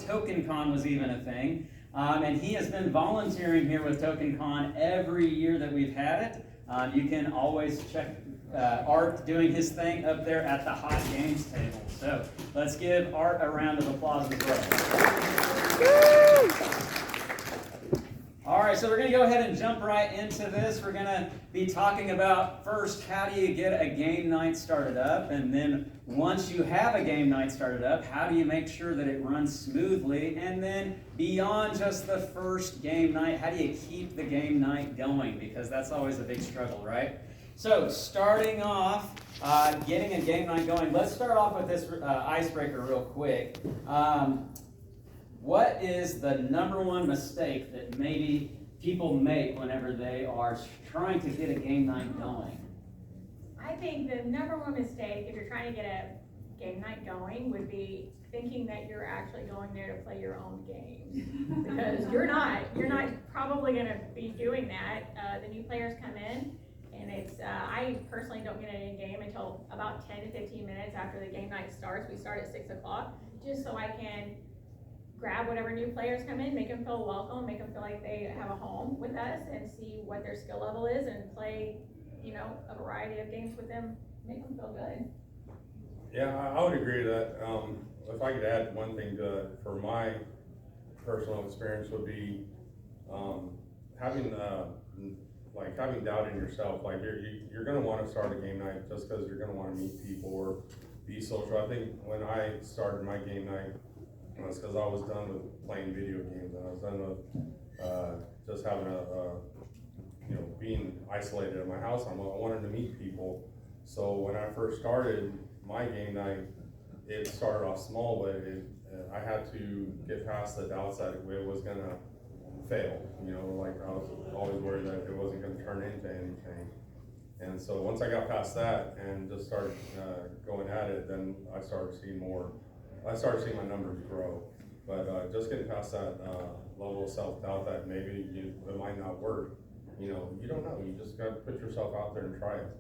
Tokencon was even a thing. And he has been volunteering here with Tokencon every year that we've had it. You can always check Art doing his thing up there at the hot games table. So let's give Art a round of applause as well. All right, so we're going to go ahead and jump right into this. We're going to be talking about first, how do you get a game night started up? And then once you have a game night started up, how do you make sure that it runs smoothly? And then beyond just the first game night, how do you keep the game night going? Because that's always a big struggle, right? So starting off, getting a game night going, let's start off with this icebreaker real quick. What is the number one mistake that maybe people make whenever they are trying to get a game night going? I think the number one mistake, if you're trying to get a game night going, would be thinking that you're actually going there to play your own games. Because you're not probably going to be doing that. The new players come in, and I personally don't get an in-game until about 10 to 15 minutes after the game night starts. We start at 6 o'clock, just so I can grab whatever new players come in, make them feel welcome, make them feel like they have a home with us, and see what their skill level is, and play, a variety of games with them, make them feel good. Yeah, I would agree to that. If I could add one thing for my personal experience would be having doubt in yourself. Like you're going to want to start a game night just because you're going to want to meet people or be social. I think when I started my game night, it's because I was done with playing video games, and I was done with just having being isolated in my house. I wanted to meet people. So when I first started my game night, it started off small, but I had to get past the doubts that it was gonna fail. Like I was always worried that it wasn't gonna turn into anything. And so once I got past that and just started going at it, then I started seeing my numbers grow. But just getting past that level of self-doubt that maybe it might not work, you don't know. You just got to put yourself out there and try it.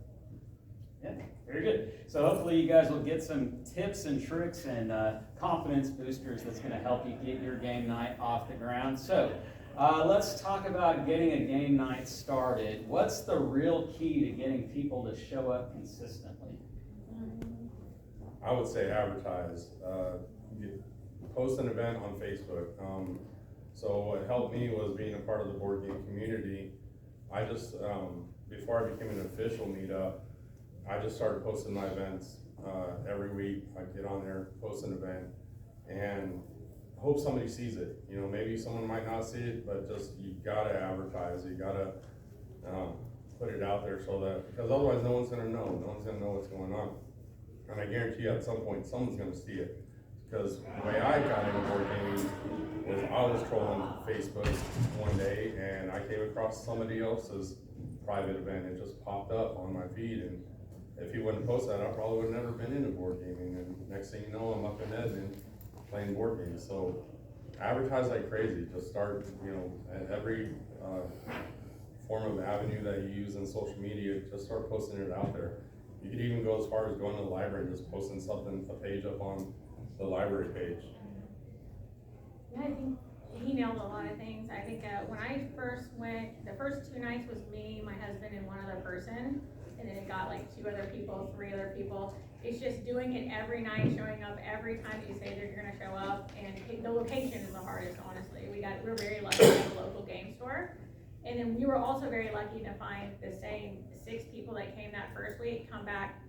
Yeah, very good. So hopefully you guys will get some tips and tricks and confidence boosters that's going to help you get your game night off the ground. So let's talk about getting a game night started. What's the real key to getting people to show up consistently? I would say advertise. Post an event on Facebook. So what helped me was being a part of the board game community. I just, before I became an official meetup, I just started posting my events every week. I'd get on there, post an event, and hope somebody sees it. Maybe someone might not see it, but just you gotta advertise. You gotta put it out there because otherwise no one's gonna know. No one's gonna know what's going on. And I guarantee you at some point someone's gonna see it. Because the way I got into board gaming was I was trolling Facebook one day and I came across somebody else's private event. It just popped up on my feed, and if he wouldn't post that, I probably would have never been into board gaming. And next thing you know, I'm up in Edmond playing board games. So advertise like crazy. Just start, at every form of avenue that you use in social media, just start posting it out there. You could even go as far as going to the library and just posting a page up on the library page. Yeah, I think he nailed a lot of things. I think when I first went, the first 2 nights was me, my husband, and one other person, and then it got like 2 other people, 3 other people. It's just doing it every night, showing up every time you say that you're going to show up, and the location is the hardest, honestly. We're very lucky to have a local game store, and then we were also very lucky to find the same 6 people that came that first week come back.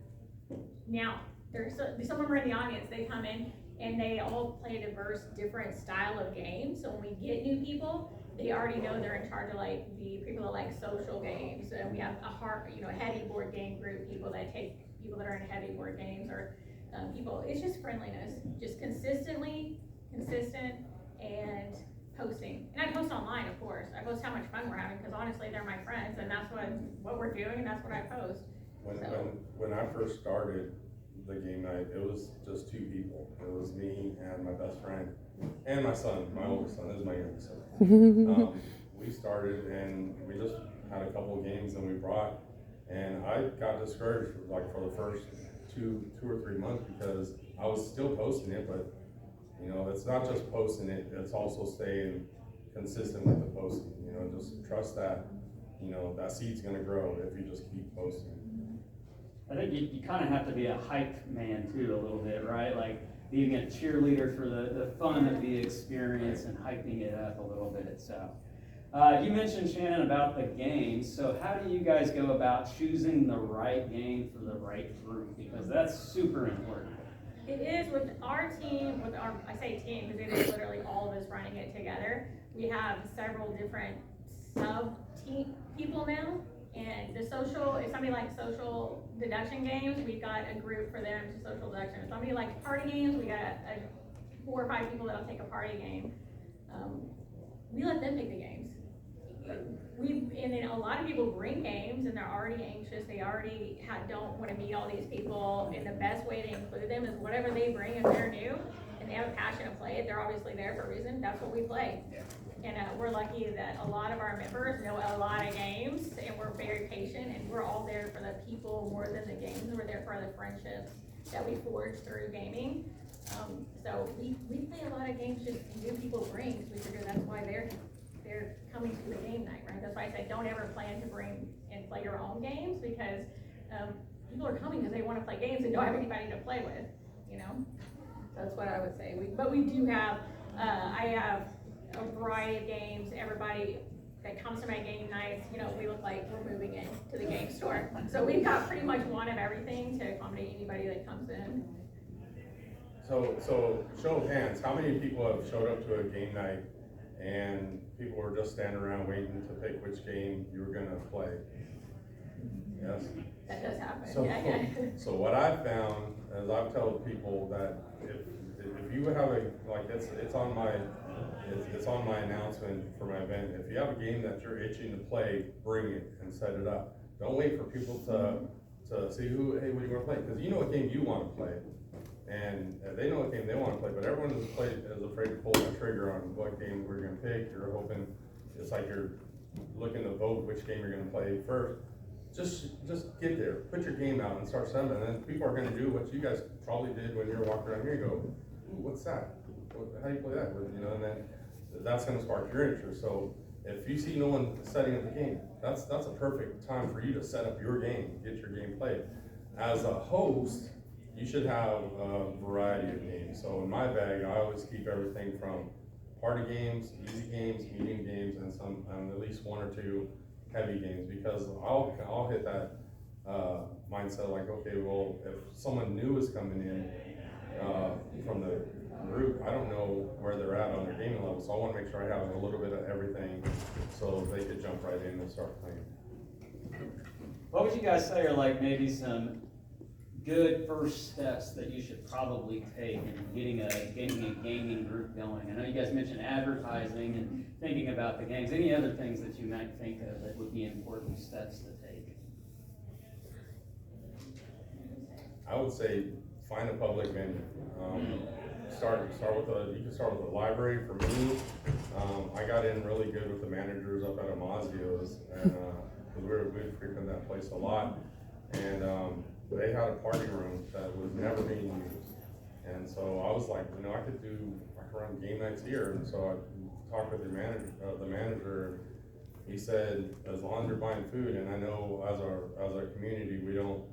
Now, some of them are in the audience. They come in and they all play a diverse, different style of games. So when we get new people, they already know they're in charge of like the people that like social games. And we have a heavy board game group, people that are in heavy board games, or people. It's just friendliness, just consistent, and posting. And I post online, of course. I post how much fun we're having because honestly, they're my friends, and that's what we're doing, and that's what I post. When I first started the game night, it was just 2 people. It was me and my best friend and my son. My oldest son. This is my youngest son. We started and we just had a couple of games and we brought, and I got discouraged for the first two or three months because I was still posting it, but You know, it's not just posting it, it's also staying consistent with the posting, you know, just trust that, you know, that seed's gonna grow if you just keep posting. I think you kind of have to be a hype man too, a little bit, right? Like being a cheerleader for the fun of the experience and hyping it up a little bit. So, you mentioned, Shannon, about the games. So how do you guys go about choosing the right game for the right group? Because that's super important. It is with our team, I say team, because it is literally all of us running it together. We have several different sub-team people now. And if somebody likes social deduction games, we've got a group for them to social deduction. If somebody likes party games, we got 4 or 5 people that'll take a party game. We let them pick the games. And then a lot of people bring games and they're already anxious, they already don't want to meet all these people, and the best way to include them is whatever they bring. If they're new and they have a passion to play it, they're obviously there for a reason, that's what we play. And we're lucky that a lot of our members know a lot of games, and we're very patient, and we're all there for the people more than the games. We're there for the friendships that we forge through gaming. So we play a lot of games just new people bring, because we figure that's why they're coming to the game night, right? That's why I say don't ever plan to bring and play your own games, because people are coming because they want to play games and don't have anybody to play with, you know? That's what I would say. But we do have, I have a variety of games. Everybody that comes to my game nights, you know, we look like we're moving into the game store. So we've got pretty much one of everything to accommodate anybody that comes in. So show of hands, how many people have showed up to a game night and people were just standing around waiting to pick which game you were gonna play? Yes? That does happen. So, Yeah. so what I've found is I've told people that if you have it's on my announcement for my event. If you have a game that you're itching to play, bring it and set it up. Don't wait for people to see hey, what do you want to play? Because you know what game you want to play, and they know what game they want to play. But everyone is afraid to pull the trigger on what game we're going to pick. You're hoping it's like you're looking to vote which game you're going to play first. Just get there, put your game out and start selling, and then people are going to do what you guys probably did when you were walking around here. You go, ooh, what's that? How do you play that? You know, and then that's going to spark your interest. So if you see no one setting up the game, that's a perfect time for you to set up your game, get your game played. As a host, you should have a variety of games. So in my bag, I always keep everything from party games, easy games, medium games, and at least 1 or 2 heavy games, because I'll hit that mindset like, okay, well, if someone new is coming in from the group, I don't know where they're at on their gaming level, so I want to make sure I have a little bit of everything so they could jump right in and start playing. What would you guys say are like maybe some good first steps that you should probably take in getting a gaming group going? I know you guys mentioned advertising and thinking about the games. Any other things that you might think of that would be important steps to take? I would say find a public venue. You can start with the library. For me, I got in really good with the managers up at Amazio's, and because we frequent that place a lot, and they had a party room that was never being used, and so I was like, you know, I could run game nights here, and so I talked with the manager, and he said, as long as you're buying food, and I know as our community, we don't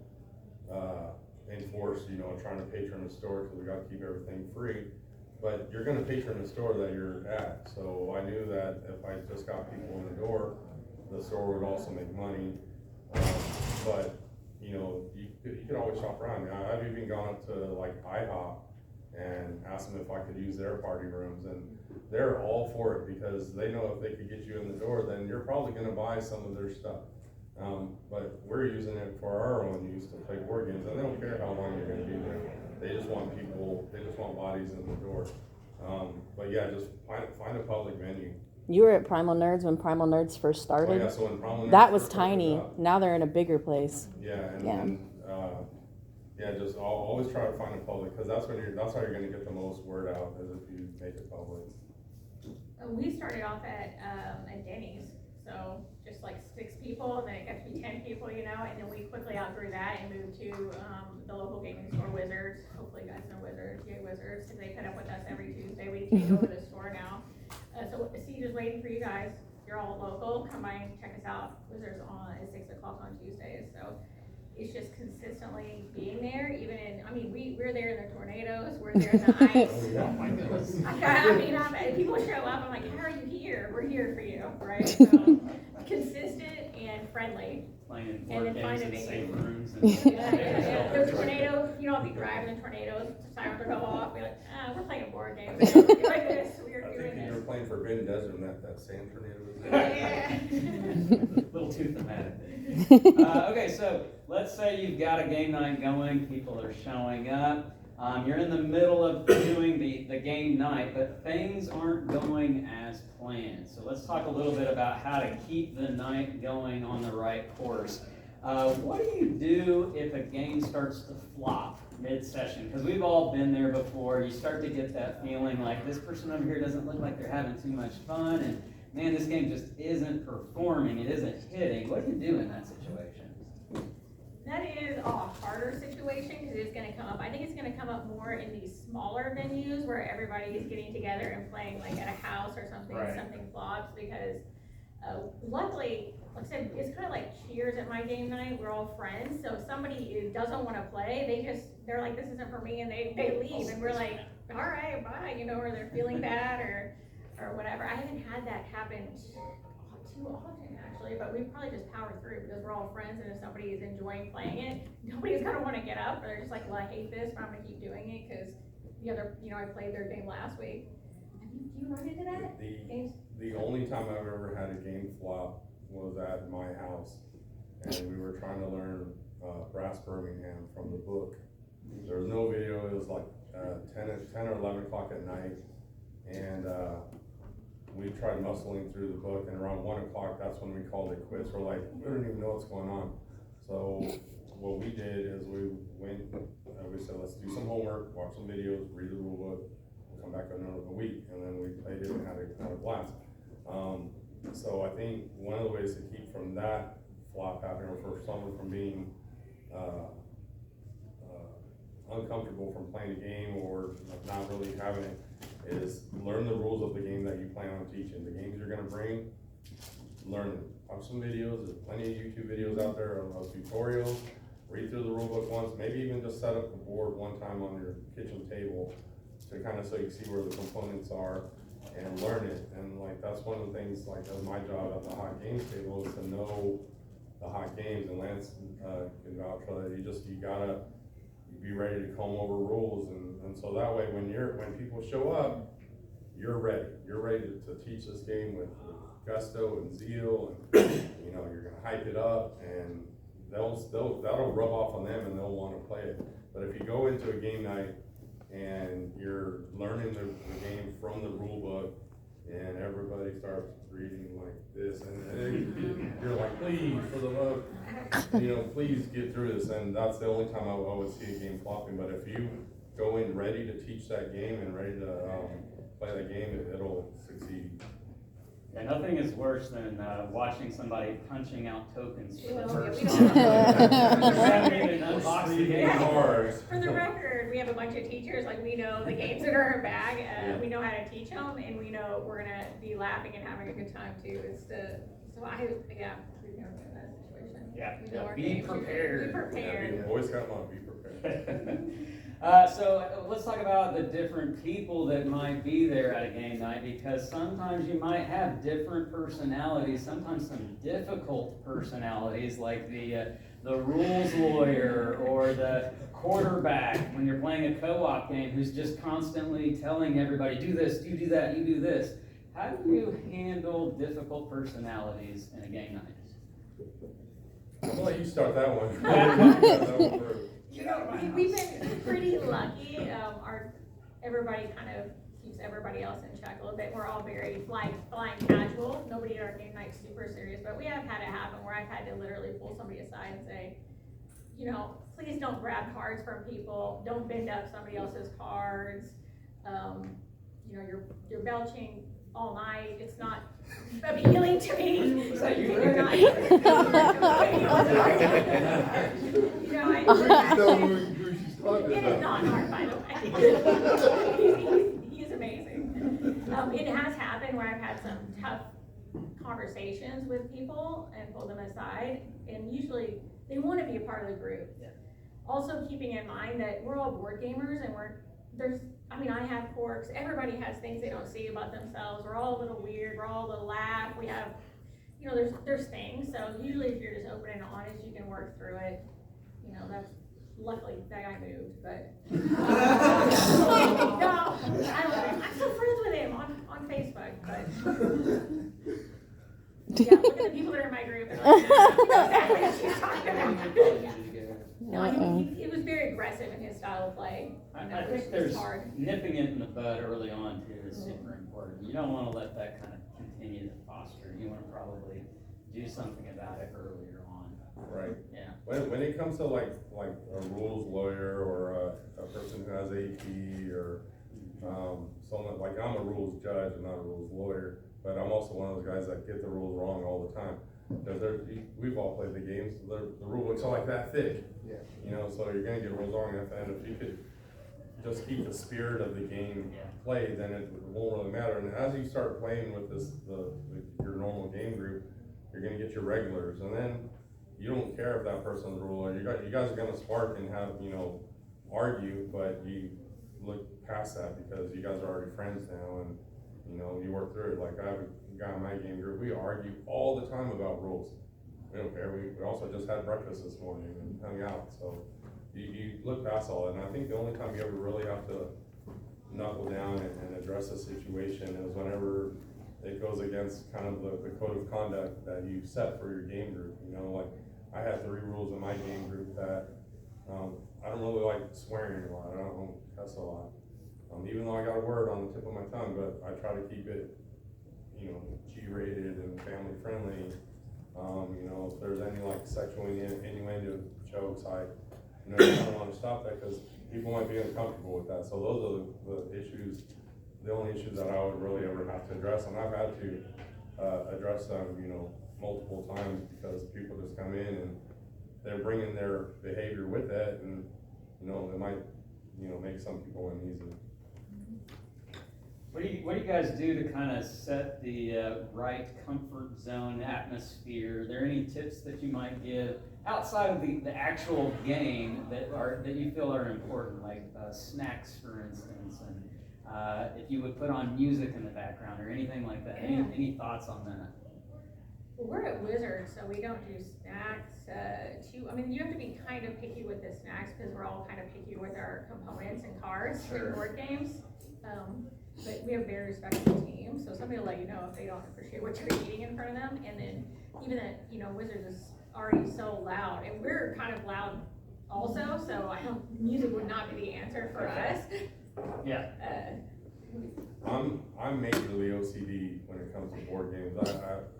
enforce, you know, trying to patron the store because we got to keep everything free, but you're going to patron the store that you're at. So I knew that if I just got people in the door, the store would also make money. But you know, you could always shop around. I've even gone up to like IHOP and asked them if I could use their party rooms, and they're all for it because they know if they could get you in the door, then you're probably going to buy some of their stuff. But we're using it for our own use to play board games, and they don't care how long you're going to be there. They just want bodies in the door. But yeah, just find a public venue. You were at Primal Nerds when Primal Nerds first started? Oh, yeah, so when Primal Nerds that was first tiny. Now they're in a bigger place. Yeah, Yeah. just always try to find a public, because that's how you're going to get the most word out, is if you make it public. We started off at Denny's. So just like 6 people, and then it got to be 10 people, you know, and then we quickly outgrew that and moved to the local gaming store, Wizards. Hopefully you guys know Wizards, yay Wizards, because they put up with us every Tuesday. We take over the store now. So Siege is waiting for you guys. You're all local, come by and check us out. Wizards on at 6 o'clock on Tuesdays. So it's just consistently being there, even in, I mean, we're there in the tornadoes, we're there in the ice. Oh my goodness. People show up, I'm like, how are you here? We're here for you, right? So, consistent and friendly. Playing And board then games find a in safe venue. rooms. Yeah. The tornado, you know, I'll be driving the tornadoes, sirens will go off, be like, we're playing a board game. We're doing this, we're I doing think you were this. playing Forbidden Desert and that sand tornado was there. Yeah. Little too thematic. Okay, so let's say you've got a game night going, people are showing up. You're in the middle of doing the game night, but things aren't going as planned. So let's talk a little bit about how to keep the night going on the right course. What do you do if a game starts to flop mid-session? Because we've all been there before. You start to get that feeling like this person over here doesn't look like they're having too much fun, and man, this game just isn't performing, it isn't hitting. What do you do in that situation? That is a harder situation because it's going to come up. I think it's going to come up more in these smaller venues where everybody is getting together and playing like at a house or something. Right. Something flops because luckily, like I said, it's kind of like cheers at my game night. We're all friends. So if somebody who doesn't want to play, they're like, this isn't for me, and they leave, and we're like, all right, bye, you know, or they're feeling bad or whatever. I haven't had that happen too often actually, but we probably just power through because we're all friends, and if somebody is enjoying playing it, nobody's gonna want to get up, or they're just like, well, I hate this, but I'm gonna keep doing it because the other, you know, I played their game last week. Do you run into that? The only time I've ever had a game flop was at my house, and we were trying to learn Brass Birmingham from the book. There was no video. It was like 10 or 11 o'clock at night, and we tried muscling through the book, and around 1 o'clock, that's when we called it quits. We're like, we don't even know what's going on. So what we did is we went, we said, let's do some homework, watch some videos, read the rule book, we'll come back in another week, and then we played it and had a blast. So I think one of the ways to keep from that flop happening, or for someone from being uncomfortable from playing a game or not really having it, is learn the rules of the game that you plan on teaching. The games you're gonna bring, learn them. Watch some videos, there's plenty of YouTube videos out there of tutorials. Read through the rule book once, maybe even just set up the board one time on your kitchen table to kind of so you see where the components are and learn it. And like, that's one of the things, like, that's my job at the hot games table, is to know the hot games. And Lance can vouch for that. You gotta be ready to comb over rules, and so that way when people show up, you're ready. You're ready to teach this game with gusto and zeal, and you know, you're gonna hype it up, and that'll rub off on them, and they'll want to play it. But if you go into a game night and you're learning the game from the rule book, and everybody starts reading like this, and you're like, please, for the love, you know, please get through this. And that's the only time I would see a game flopping. But if you go in ready to teach that game and ready to play that game, it'll succeed. Yeah, nothing is worse than watching somebody punching out tokens for the Well, first yeah, time. we Haven't even unboxed the game. For the record, we have a bunch of teachers, like we know the games that are in our bag, we know how to teach them, and we know we're gonna be laughing and having a good time too. We've never been in that situation. Yeah, We know our be games. prepared. Be prepared. Yeah, Boy Scout mode, be prepared. So let's talk about the different people that might be there at a game night, because sometimes you might have different personalities, sometimes some difficult personalities, like the rules lawyer or the quarterback when you're playing a co-op game who's just constantly telling everybody, do this, you do that, you do this. How do you handle difficult personalities in a game night? I'll let you start that one. You know, we've been pretty lucky. Everybody kind of keeps everybody else in check a little bit. We're all very flying casual. Nobody at our game night's super serious, but we have had it happen where I've had to literally pull somebody aside and say, you know, please don't grab cards from people. Don't bend up somebody else's cards. You know, you're belching all night, it's not appealing to me. Was that you? They're not. You know, You know who she's talking it is about. not hard, by the way. He's amazing. It has happened where I've had some tough conversations with people and pulled them aside, and usually they want to be a part of the group. Yeah. Also keeping in mind that we're all board gamers and I have quirks, everybody has things they don't see about themselves, we're all a little weird, we're all a little laugh, we have, there's things, so usually if you're just open and honest, you can work through it. That's luckily that guy moved, but. No, I love him, I'm still friends with him on Facebook, but. Yeah, look at the people that are in my group, they're like, exactly what she's talking about. No, he was very aggressive in his style of play. I think there's nipping it in the bud early on too is super important. You don't want to let that kind of continue to foster. You want to probably do something about it earlier on. Right. Yeah. When it comes to like a rules lawyer or a person who has AP or someone, like I'm a rules judge and not a rules lawyer, but I'm also one of those guys that get the rules wrong all the time. Because we've all played the games, the rule books are like that thick. Yeah. So you're gonna get rules wrong, and if you could just keep the spirit of the game played, then it won't really matter. And as you start playing with your normal game group, you're gonna get your regulars, and then you don't care if that person's a ruler. You guys are gonna spark and have, argue, but you look past that because you guys are already friends now, and you work through it. Like I have a guy in my game group, we argue all the time about rules. We don't care. We also just had breakfast this morning and hung out. So you look past all that, and I think the only time you ever really have to knuckle down and address a situation is whenever it goes against kind of the code of conduct that you set for your game group. Like I have 3 rules in my game group that I don't really like swearing a lot. I don't cuss a lot. Even though I got a word on the tip of my tongue, but I try to keep it, G-rated and family friendly. If there's any like sexual innuendo jokes, I kind of want to stop that because people might be uncomfortable with that. So those are the issues, the only issues that I would really ever have to address, and I've had to address them, multiple times because people just come in and they're bringing their behavior with it, and it might, make some people uneasy. What do you guys do to kind of set the right comfort zone atmosphere? Are there any tips that you might give outside of the actual game that you feel are important, like snacks, for instance, and if you would put on music in the background or anything like that? Yeah. Any thoughts on that? Well, we're at Wizards, so we don't do snacks. You have to be kind of picky with the snacks because we're all kind of picky with our components and cards for board games. But we have a very respectful team, so somebody will let you know if they don't appreciate what you're eating in front of them. And then even that, Wizards is already so loud, and we're kind of loud also, so music would not be the answer for us. Yeah. I'm majorly OCD when it comes to board games.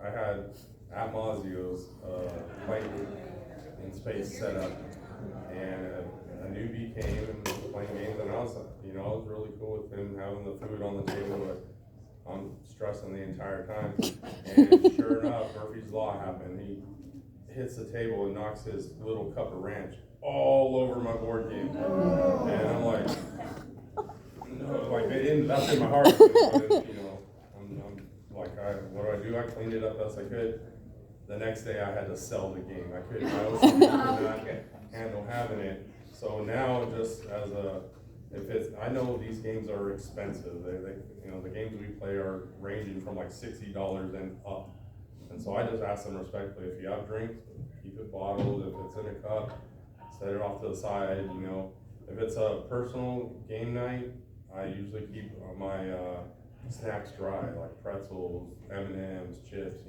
I had at Mazio's playing in space set up, and a newbie came and was playing games, and I was really cool with him having the food on the table, but I'm stressing the entire time. And sure enough, Murphy's Law happened. He hits the table and knocks his little cup of ranch all over my board game, and I'm like, no, like that's in my heart. But I'm like, what do? I cleaned it up best I could. The next day, I had to sell the game. I couldn't. I was not handle having it. So now, just as I know these games are expensive. The games we play are ranging from like $60 and up. And so I just ask them respectfully, if you have drinks, keep it bottled. If it's in a cup, set it off to the side. If it's a personal game night, I usually keep my snacks dry, like pretzels, M&Ms, chips,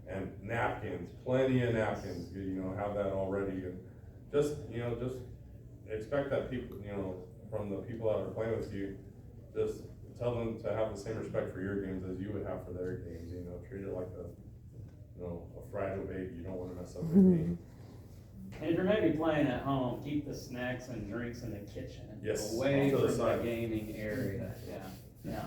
and napkins, plenty of napkins. Have that already, and just expect that people, from the people that are playing with you, just tell them to have the same respect for your games as you would have for their games. Treat it like a fragile baby. You don't want to mess up their game. And if you're maybe playing at home, keep the snacks and drinks in the kitchen, Yes, away off to the from the side. gaming area. Yeah.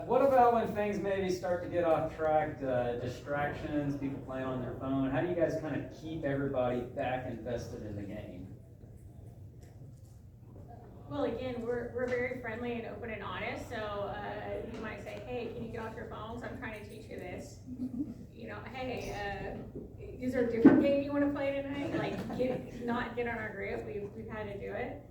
What about when things maybe start to get off track, distractions, people playing on their phone? How do you guys kind of keep everybody back invested in the game? Well, again, we're very friendly and open and honest, so, you might say, hey, can you get off your phones? I'm trying to teach you this. You know, hey, is there a different game you wanna play tonight? Like, not get on our group, we've had to do it.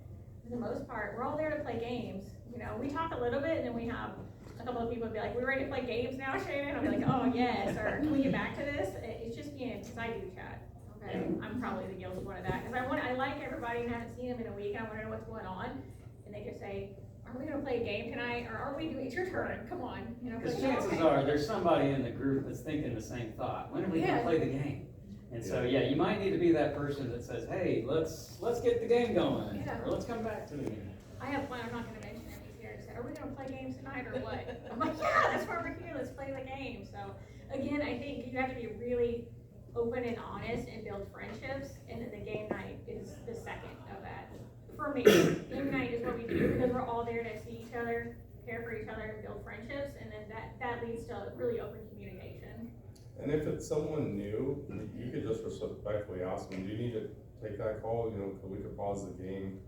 For the most part, we're all there to play games. You know, we talk a little bit, and then we have a couple of people be like, we're ready to play games now, Shannon? I'm like, oh, yes, or can we get back to this? It's just being, because I do chat. Okay, I'm probably the guilty one of that, because I like everybody and haven't seen them in a week, and I wanna know what's going on, and they just say, are we gonna play a game tonight, or are we doing, it's your turn, come on, you know? Because like, chances okay. are, there's somebody in the group that's thinking the same thought. When are we gonna Yeah. play the game? And so, yeah, you might need to be that person that says, hey, let's get the game going, Yeah. or let's come back to the game. I have one, I'm not gonna mention him, he's here, and said, are we gonna play games tonight, or what? I'm like, yeah, that's why we're here, let's play the game, so, again, I think you have to be really open and honest and build friendships, and then the game night is the second of that. For me, game night is what we do, because we're all there to see each other, care for each other, and build friendships, and then that leads to really open communication. And if it's someone new, you could just respectfully ask them, do you need to take that call, you know, we could pause the game.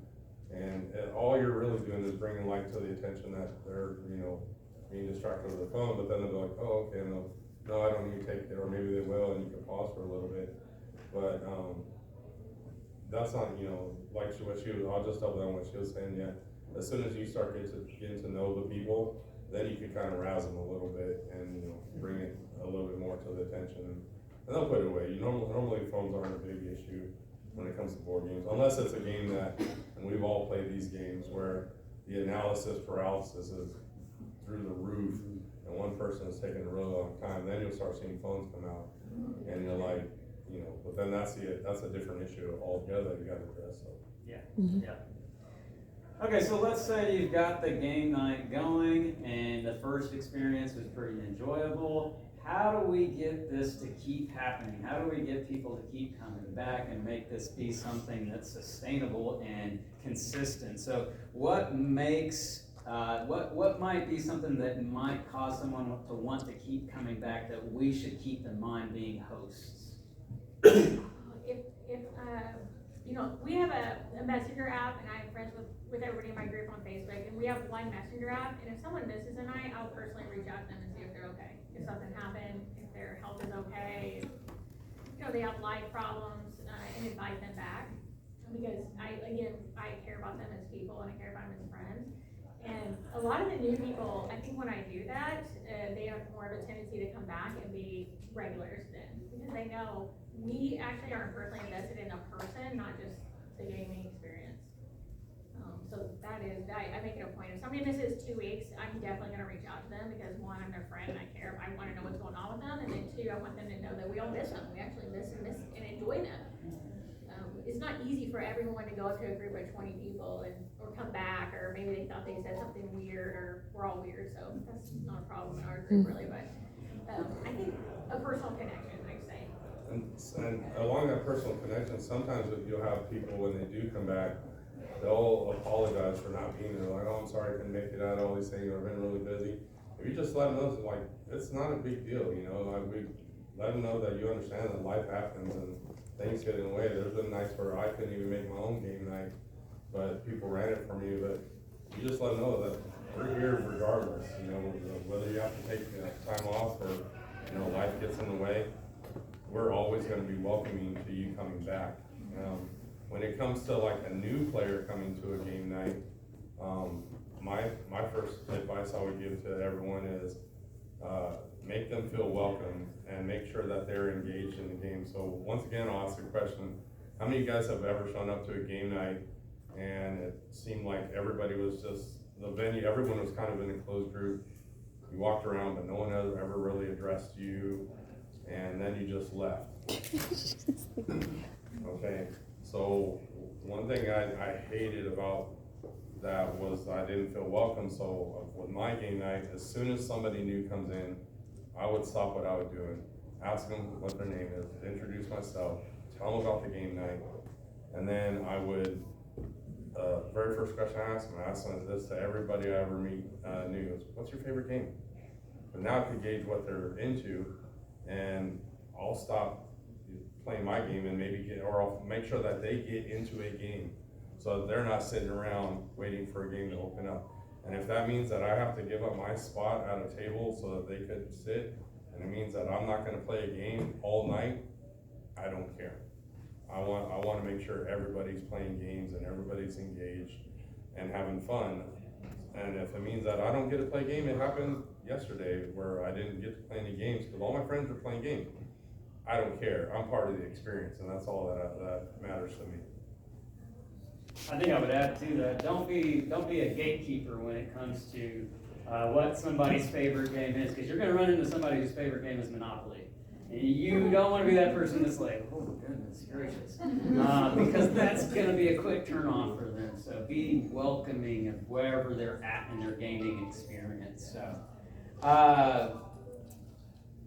And all you're really doing is bringing light to the attention that they're, you know, being distracted with their phone, but then they'll be like, oh, okay, no, I don't need to take it, or maybe they will, and you can pause for a little bit. But, that's not, you know, like I'll just double down what she was saying, yeah. As soon as you start getting to know the people, then you can kind of razz them a little bit and, you know, bring it a little bit more to the attention. And they'll put it away. Normally phones aren't a big issue when it comes to board games, unless it's a game that, and we've all played these games where the analysis paralysis is through the roof, and one person is taking a really long time, then you'll start seeing phones come out, and you're like, you know, but then that's a different issue altogether you gotta address, so. Yeah, yeah. Okay, so let's say you've got the game night going, and the first experience was pretty enjoyable. How do we get this to keep happening? How do we get people to keep coming back and make this be something that's sustainable and consistent? So what makes, what might be something that might cause someone to want to keep coming back that we should keep in mind being hosts? If you know, we have a messenger app, and I'm friends with everybody in my group on Facebook, and we have one messenger app, and if someone misses a night, I'll personally reach out to them and see if they're okay. If something happened, if their health is okay, if, you know, they have life problems, and invite them back. Because I care about them as people, and I care about them as friends. And a lot of the new people, I think when I do that, they have more of a tendency to come back and be regulars then, because they know we actually are personally invested in a person, not just the gaming experience. So that is, I make it a point, if somebody misses 2 weeks, I'm definitely gonna reach out to them, because one, I'm their friend and I care, I wanna know what's going on with them, and then two, I want them to know that we all miss them, we actually miss and enjoy them. It's not easy for everyone to go up to a group of 20 people or come back, or maybe they thought they said something weird, or we're all weird, so that's not a problem in our group really, but I think a personal connection, I'd say. And along that personal connection, sometimes you'll have people, when they do come back, they'll apologize for not being there, like, oh, I'm sorry I couldn't make it out, all these things, I've been really busy. If you just let them know, like, it's not a big deal, you know, we let them know that you understand that life happens and things get in the way. There's been nights where I couldn't even make my own game night, but people ran it for me, but you just let them know that we're here regardless, you know, whether you have to take time off or, you know, life gets in the way, we're always gonna be welcoming to you coming back. When it comes to like a new player coming to a game night, my first advice I would give to everyone is make them feel welcome and make sure that they're engaged in the game. So once again, I'll ask the question, how many of you guys have ever shown up to a game night and it seemed like everybody was just, the venue, everyone was kind of in a closed group, you walked around but no one ever really addressed you, and then you just left. Okay, so one thing I hated about that was I didn't feel welcome. So with my game night, as soon as somebody new comes in, I would stop what I was doing, ask them what their name is, introduce myself, tell them about the game night, and then I would very first question I asked them this to everybody I ever meet new is, what's your favorite game? But now I can gauge what they're into, and I'll stop playing my game and or I'll make sure that they get into a game, so they're not sitting around waiting for a game to open up. And if that means that I have to give up my spot at a table so that they could sit, and it means that I'm not gonna play a game all night, I don't care. I want to make sure everybody's playing games and everybody's engaged and having fun. And if it means that I don't get to play a game, it happened yesterday where I didn't get to play any games because all my friends were playing games. I don't care. I'm part of the experience, and that's all that matters to me. I think I would add to that, don't be a gatekeeper when it comes to what somebody's favorite game is, because you're going to run into somebody whose favorite game is Monopoly. And you don't want to be that person that's like, oh goodness gracious, because that's going to be a quick turn on for them. So be welcoming of wherever they're at in their gaming experience. So,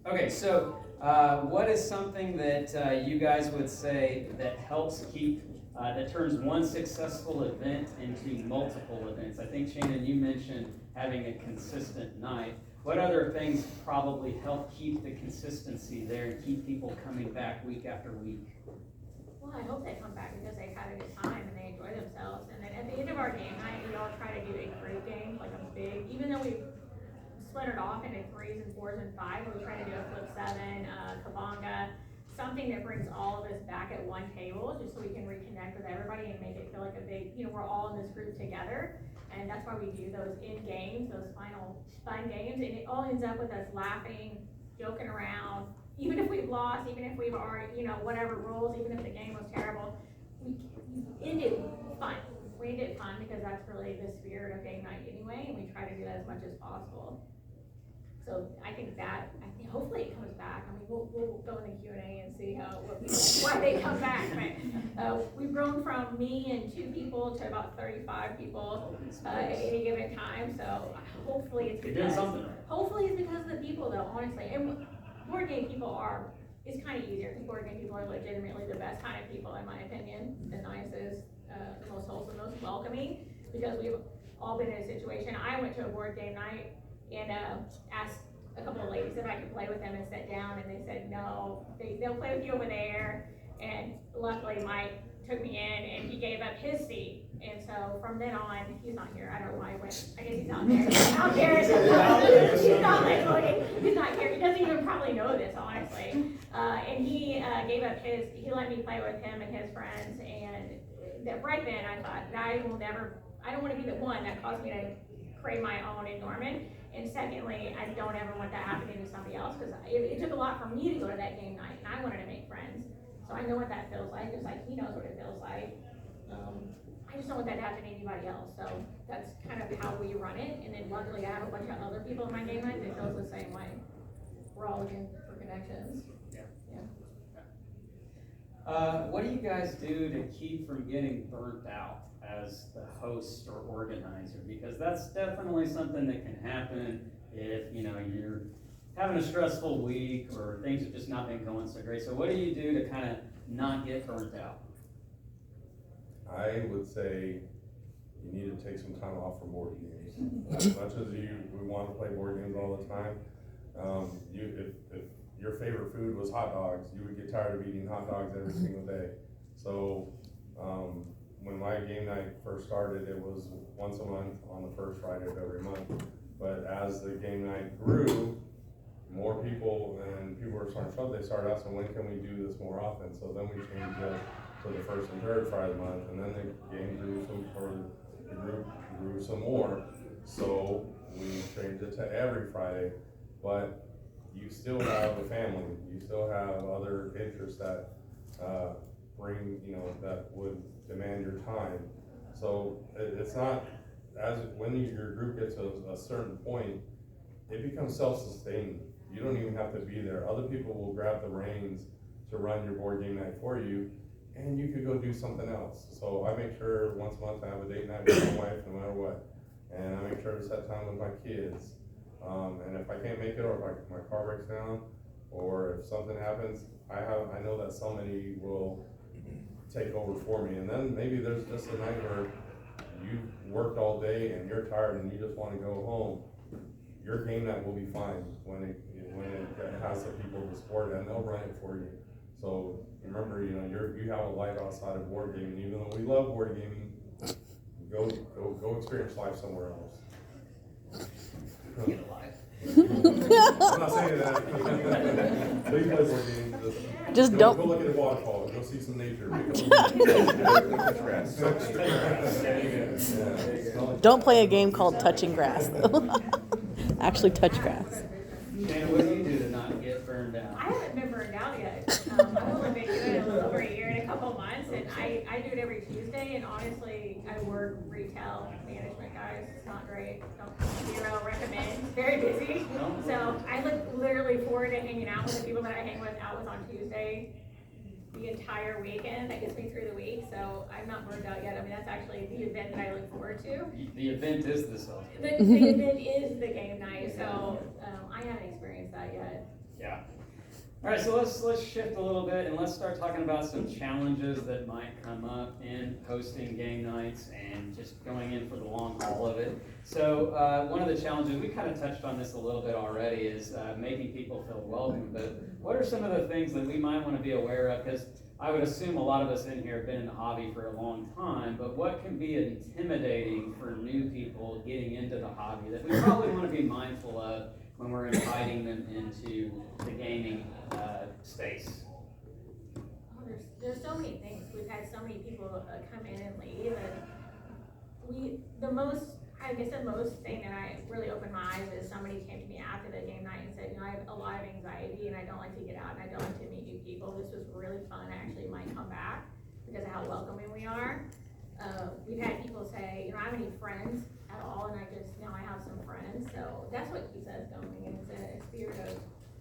okay, so what is something that you guys would say that helps keep that turns one successful event into multiple events? I think, Shannon, you mentioned having a consistent night. What other things probably help keep the consistency there and keep people coming back week after week? Well, I hope they come back because they've had a good time and they enjoy themselves. And then at the end of our game night, we all try to do a group game, like a big, even though we split it off into 3s and 4s and 5, we try to do a flip 7, kabanga, something that brings all of us back at one table, just so we can reconnect with everybody and make it feel like a big, we're all in this group together. And that's why we do those in games, those final fun games, and it all ends up with us laughing, joking around. Even if we've lost, even if we've already, whatever rules, even if the game was terrible, we end it fun. We end it fun because that's really the spirit of game night anyway, and we try to do that as much as possible. So I think hopefully it comes back. I mean, we'll go in the Q&A and see why they come back. But we've grown from me and 2 people to about 35 people at any given time. So hopefully it's because of the people, though. Honestly, and board game people it's kind of easier because board game people are legitimately the best kind of people, in my opinion. The nicest, the most wholesome, most welcoming, because we've all been in a situation. I went to a board game night and asked a couple of ladies if I could play with them and sit down, and they said no, they'll play with you over there. And luckily Mike took me in and he gave up his seat, and so from then on, he's not here, I don't know why he went, I guess he's not there. Out there, he's not he's not here, he doesn't even probably know this, honestly. And he gave up he let me play with him and his friends, and that right then I thought, I don't want to be the one that caused me to create my own in Norman. And secondly, I don't ever want that happening to somebody else, because it took a lot for me to go to that game night, and I wanted to make friends. So I know what that feels like, just like he knows what it feels like. I just don't want that to happen to anybody else. So that's kind of how we run it. And then luckily I have a bunch of other people in my game night that feels the same way. We're all looking for connections. What do you guys do to keep from getting burnt out as the host or organizer? Because that's definitely something that can happen if you're having a stressful week or things have just not been going so great. So what do you do to kind of not get burnt out? I would say you need to take some time off from board games. As much as we want to play board games all the time, if your favorite food was hot dogs, you would get tired of eating hot dogs every single day. So when my game night first started, it was once a month on the first Friday of every month. But as the game night grew, more people were starting to show up. They started asking, when can we do this more often? So then we changed it to the first and third Friday of the month, and then the game the group grew some more. So we changed it to every Friday. But you still have a family, you still have other interests that that would demand your time. So it's not, when your group gets to a certain point, it becomes self-sustaining. You don't even have to be there. Other people will grab the reins to run your board game night for you, and you could go do something else. So I make sure once a month I have a date night with my wife, no matter what. And I make sure to set time with my kids. And if I can't make it, or if my car breaks down, or if something happens, I know that somebody will take over for me. And then maybe there's just a night where you've worked all day and you're tired and you just wanna go home, your game night will be fine when it has the people to support it, and they'll run it for you. So remember, you have a life outside of board gaming. Even though we love board gaming, go experience life somewhere else. Get a life. I'm not saying that. Please play board games. Just go don't- Go look at a waterfall. Go see some nature. Don't play a game called touching grass, though. Actually touch grass. Shannon, what do you do to not get burned out? I haven't been burned out yet. I've only been doing it a little over a year and a couple months, and I do it every Tuesday, and honestly, I work retail management, guys. It's not great. Don't recommend. It's very busy. So I look literally forward to hanging out with the people that I hang with out with on Tuesday the entire weekend. That gets me through the week, so I'm not burned out yet. I mean, that's actually the event that I look forward to. The event is the self. The event is the game night, so I haven't experienced that yet. Yeah. All right, so let's shift a little bit and let's start talking about some challenges that might come up in hosting game nights and just going in for the long haul of it. So one of the challenges, we kind of touched on this a little bit already, is making people feel welcome. But what are some of the things that we might want to be aware of? Because I would assume a lot of us in here have been in the hobby for a long time, but what can be intimidating for new people getting into the hobby that we probably want to be mindful of when we're inviting them into the gaming space? Oh, there's so many things. We've had so many people come in and leave, and the most thing that I really opened my eyes is somebody came to me after the game night and said, I have a lot of anxiety and I don't like to get out and I don't like to meet new people. This was really fun. I actually might come back because of how welcoming we are. We've had people say, I don't have any friends at all, and now I have some friends. So that's what keeps us going, and it's a spirit of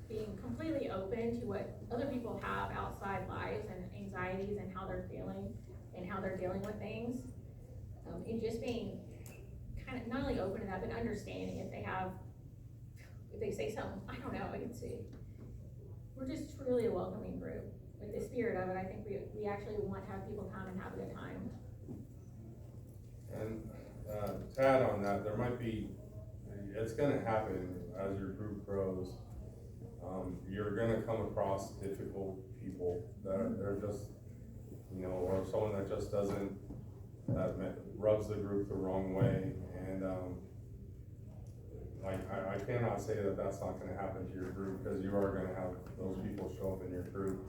being completely open to what other people have outside lives and anxieties and how they're feeling and how they're dealing with things. And just being kind of not only open to that, but understanding if they say something, I don't know, I can see. We're just truly a welcoming group. With the spirit of it, I think we actually want to have people come and have a good time. And to add on that, it's gonna happen as your group grows. You're gonna come across difficult people that they're just, or someone that just doesn't, rubs the group the wrong way. And I cannot say that that's not gonna happen to your group, because you are gonna have those people show up in your group.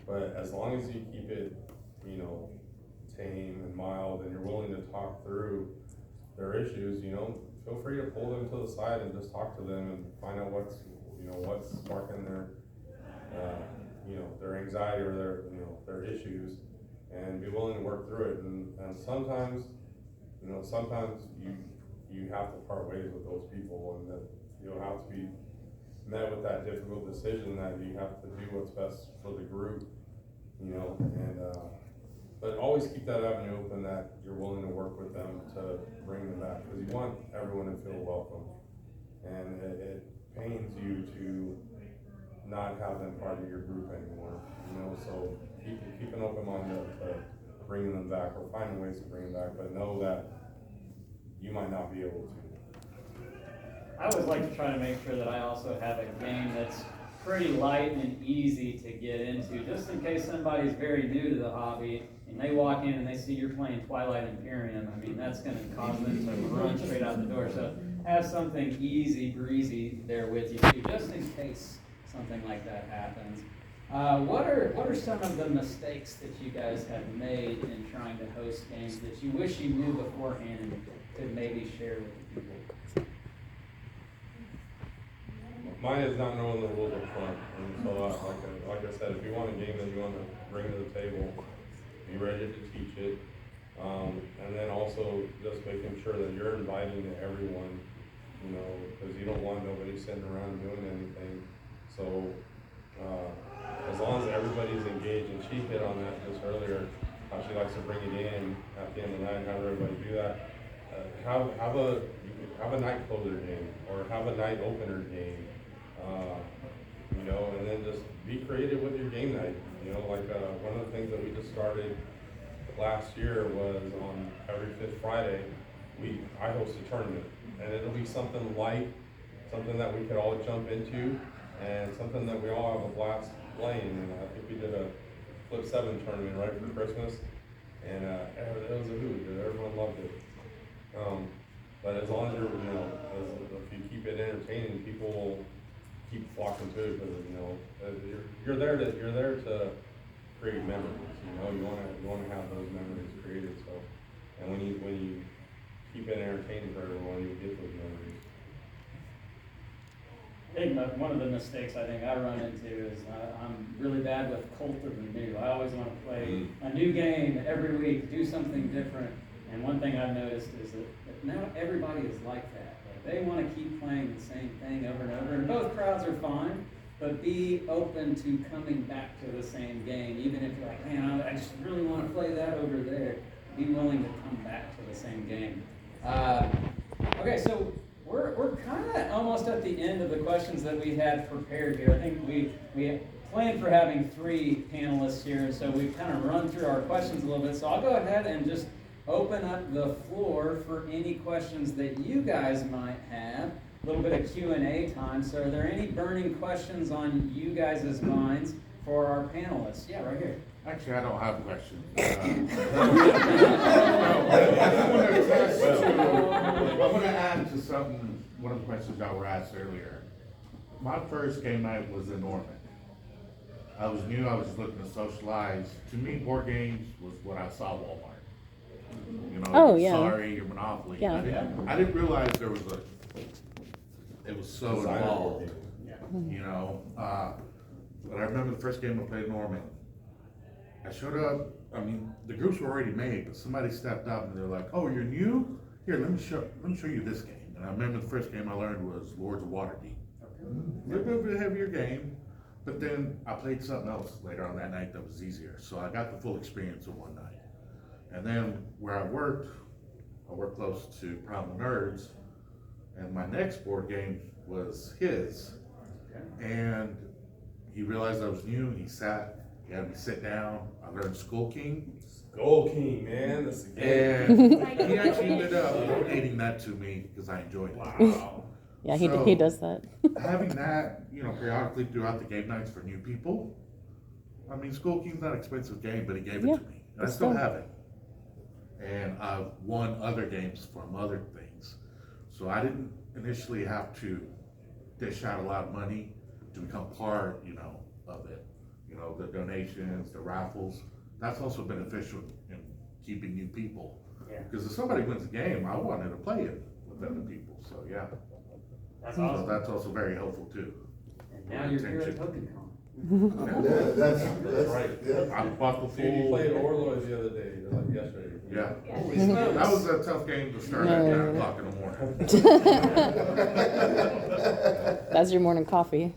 But as long as you keep it, tame and mild, and you're willing to talk through their issues, feel free to pull them to the side and just talk to them and find out what's sparking their anxiety or their issues, and be willing to work through it. And sometimes, sometimes you have to part ways with those people, and that you'll have to be met with that difficult decision that you have to do what's best for the group, but always keep that avenue open that you're willing to work with them to bring them back, because you want everyone to feel welcome. And it pains you to not have them part of your group anymore, so keep an open mind to bringing them back, or finding ways to bring them back, but know that you might not be able to. I always like to try to make sure that I also have a game that's pretty light and easy to get into, just in case somebody's very new to the hobby and they walk in and they see you're playing Twilight Imperium. I mean, that's going to cause them to run straight out the door. So have something easy breezy there with you too, just in case something like that happens. What are some of the mistakes that you guys have made in trying to host games that you wish you knew beforehand and could maybe share with the people? Mine is not knowing the rules up front, and so like I said, if you want a game that you want to bring to the table, be ready to teach it, and then also just making sure that you're inviting to everyone, because you don't want nobody sitting around doing anything. So as long as everybody's engaged, and she hit on that just earlier, how she likes to bring it in at the end of the night, have everybody do that. Have a night closer game, or have a night opener game. And then just be creative with your game night. One of the things that we just started a last year was on every 5th Friday, I host a tournament, and it'll be something light, something that we could all jump into, and something that we all have a blast playing. And I think we did a Flip 7 tournament right for Christmas, and it was a hoot. Everyone loved it. But as long as if you keep it entertaining, people will keep flocking to it, because you're there to create memories. You want to have those memories created. So, and when you keep it entertaining for everyone, you get those memories. I think one of the mistakes I think I run into is I'm really bad with cult of the new. I always want to play a new game every week, do something different. And one thing I've noticed is that not everybody is like that. Like, they want to keep playing the same thing over and over. And both crowds are fine, but be open to coming back to the same game. Even if you're like, man, I just really want to play that over there. Be willing to come back to the same game. Okay, so we're kind of almost at the end of the questions that we had prepared here. I think we planned for having 3 panelists here, and so we've kind of run through our questions a little bit. So I'll go ahead and just open up the floor for any questions that you guys might have. A little bit of Q&A time. So are there any burning questions on you guys' minds for our panelists? Yeah, right here. Actually, I don't have questions. I want to add to something, one of the questions y'all were asked earlier. My first game night was in Norman. I was new, I was just looking to socialize. To me, board games was what I saw at Walmart. Oh, yeah. Sorry, your Monopoly. Yeah. I didn't realize it was so Designer involved. board But I remember the first game I played in Norman. I showed up, the groups were already made, but somebody stepped up and they're like, "Oh, you're new? Here, let me show you this game." And I remember the first game I learned was Lords of Waterdeep. A little bit of a heavier game, but then I played something else later on that night that was easier. So I got the full experience of one night. And then where I worked close to Problem Nerds, and my next board game was his. And he realized I was new, and he had me sit down. I learned Skull King. Skull King, man, that's the game. And he actually ended up donating that to me because I enjoyed it. Wow. Yeah, So, he does that. Having that, periodically throughout the game nights for new people. Skull King's not an expensive game, but he gave it to me. And I it's still fun. have it. And I've won other games from other things. So I didn't initially have to dish out a lot of money to become part, of it. The donations, the raffles. That's also beneficial in keeping new people. Yeah. Because if somebody wins a game, I wanted to play it with other people. So yeah. That's So awesome. that's also very helpful too. And now you're here at Tokencon. Yeah, that's right. Yeah. I bought the Dude, you full. played Orloy the other day, like yesterday. Yeah. Holy smokes. That was a tough game to start at 9 o'clock in the morning. That's your morning coffee.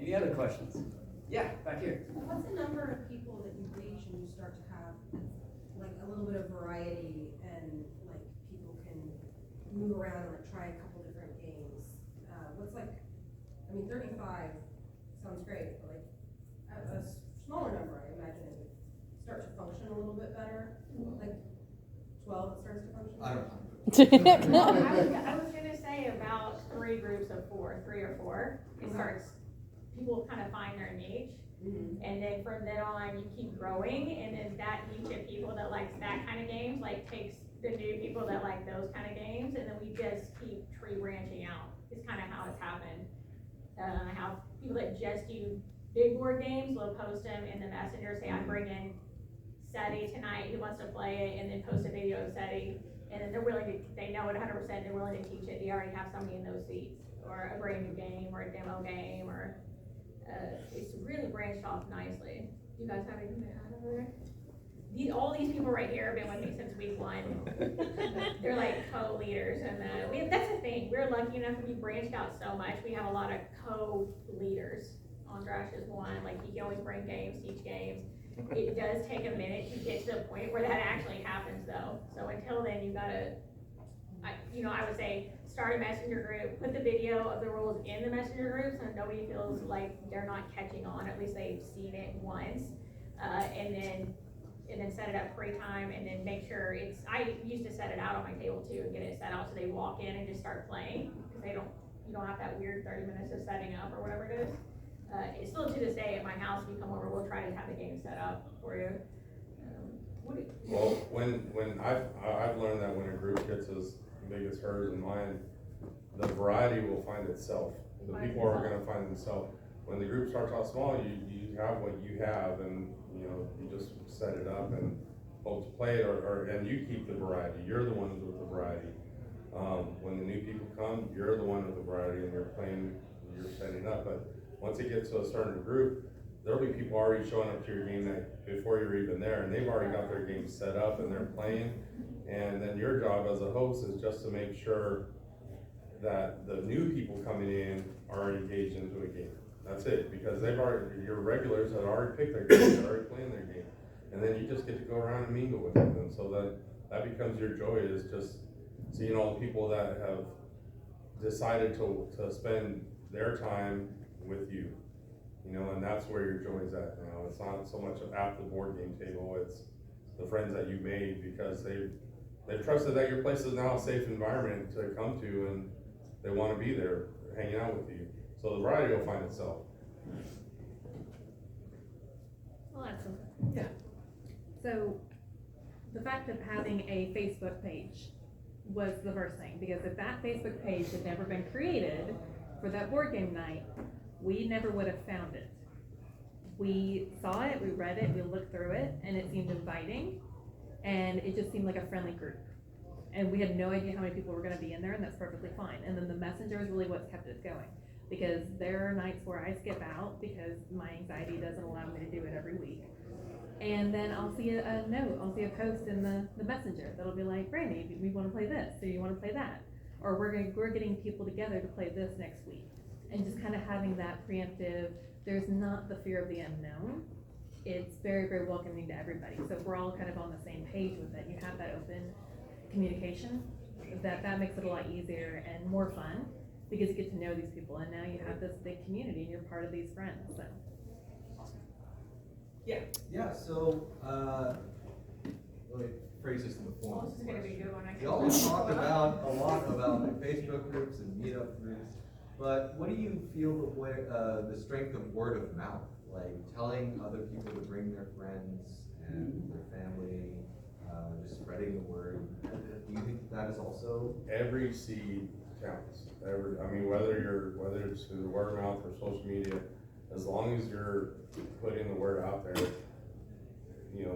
Any other questions? Yeah, back here. What's the number of people that you reach and you start to have like a little bit of variety and like people can move around and like try a couple different games? What's 35 sounds great, but like a smaller number, I imagine it would start to function a little bit better. Like 12, it starts to function. I don't know. I was gonna say about 3 groups of 4, 3 or 4. It starts, people kind of find their niche. Mm-hmm. And then from then on, you keep growing, and then that niche of people that likes that kind of games, takes the new people that like those kind of games, and then we just keep tree branching out. It's kind of how it's happened. How people that just do big board games will post them in the messenger, say, I'm bringing Seti tonight, who wants to play it, and then post a video of Seti, and then they know it 100%, they're willing to teach it, they already have somebody in those seats, or a brand new game, or a demo game, or it's really branched off nicely. Do you guys have anything to add over there? All these people right here have been with me since week 1. They're like co-leaders, and that's the thing. We're lucky enough to be branched out so much. We have a lot of co-leaders. Andras is one. He can always bring games, teach games. It does take a minute to get to the point where that actually happens, though. So until then, you gotta, I would say, start a messenger group, put the video of the rules in the messenger group so nobody feels like they're not catching on. At least they've seen it once. and then set it up free time, and then make sure I used to set it out on my table too, and get it set out so they walk in and just start playing, because you don't have that weird 30 minutes of setting up or whatever it is. It's still to this day at my house, if you come over, we'll try to have the game set up for you. Well, when I've learned that when a group gets as big as hers and mine, the variety will find itself. The people are gonna find themselves. When the group starts out small, you have what you have, and you just set it up and hope to play it, and you keep the variety. You're the ones with the variety. When the new people come, you're the one with the variety, and you're setting up. But once it gets to a certain group, there'll be people already showing up to your game night before you're even there, and they've already got their game set up and they're playing. And then your job as a host is just to make sure that the new people coming in are engaged into a game. That's it, because your regulars had already picked their game, they're already playing their game. And then you just get to go around and mingle with them. And so that becomes your joy, is just seeing all the people that have decided to spend their time with you. And that's where your joy is at now. It's not so much at the board game table, it's the friends that you made because they've trusted that your place is now a safe environment to come to, and they want to be there hanging out with you. So the variety will find itself. Well, that's Yeah. So the fact of having a Facebook page was the first thing, because if that Facebook page had never been created for that board game night, we never would have found it. We saw it, we read it, we looked through it, and it seemed inviting, and it just seemed like a friendly group. And we had no idea how many people were gonna be in there, and that's perfectly fine. And then the messenger is really what's kept it going. Because there are nights where I skip out because my anxiety doesn't allow me to do it every week. And then I'll see a note, I'll see a post in the messenger that'll be like, Brandy, we wanna play this, so you wanna play that? Or we're getting people together to play this next week. And just kind of having that preemptive, there's not the fear of the unknown. It's very, very welcoming to everybody. So if we're all kind of on the same page with it, you have that open communication, that makes it a lot easier and more fun, because you get to know these people, and now you have this big community and you're part of these friends. So Yeah, so, let me phrase this in the form. Well, this is gonna be a good one. Y'all talk about a lot about like Facebook groups and meetup groups, but what do you feel the strength of word of mouth? Like telling other people to bring their friends and their family, just spreading the word. Do you think that is also? Every seed counts. Whether it's through word of mouth or social media, as long as you're putting the word out there,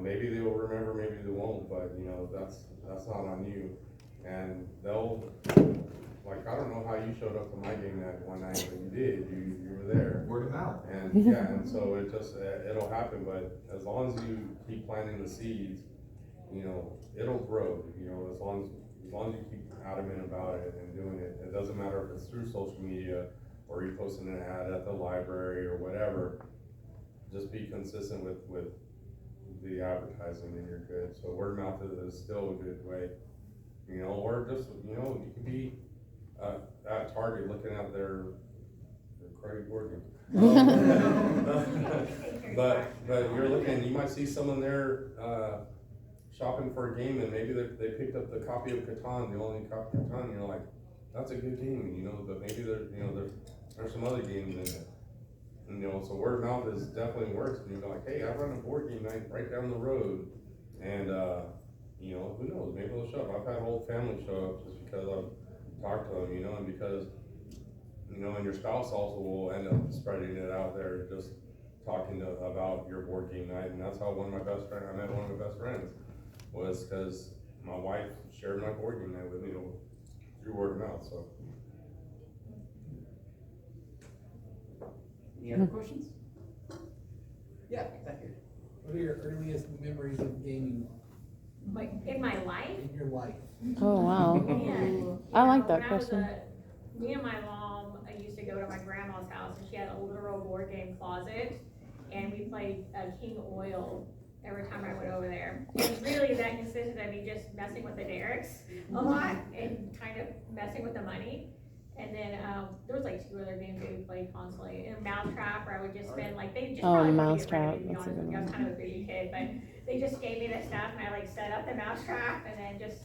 maybe they will remember, maybe they won't, but that's not on you. And they'll, I don't know how you showed up to my game that one night, but you did, you were there. Word of mouth. And yeah, and so it'll happen, but as long as you keep planting the seeds, it'll grow, as long as you keep adamant about it and doing it. It doesn't matter if it's through social media or you posting an ad at the library or whatever. Just be consistent with the advertising and you're good. So word of mouth is still a good way, or just, you could be at Target looking at their cruddy board games. But you're looking, you might see someone there shopping for a game, and maybe they picked up the copy of Catan, the only copy of Catan, and you're like, that's a good game, but maybe there's some other games in it. And, so word of mouth is definitely works, and you're like, hey, I run a board game night right down the road, and who knows, maybe they'll show up. I've had whole family show up just because I've talked to them, and because, and your spouse also will end up spreading it out there, just talking about your board game night. And that's how I met one of my best friends, was because my wife shared my board game night with me through word of mouth. So. Any other questions? Yeah, back here. What are your earliest memories of gaming like in my life. in your life? Oh, wow. Man, I like that when I was question. me and my mom, I used to go to my grandma's house, and she had a literal board game closet, and we played King Oil every time I went over there. And really that consisted of me just messing with the derricks a lot and kind of messing with the money. And then, there was like 2 other games that we played constantly, and Mousetrap, where I would just spend like, they just Oh, probably wanted to get rid Mousetrap, of me, to be that's a honest with good you. I was one. kind of a busy kid, but they just gave me this stuff, and I like set up the Mousetrap, and then just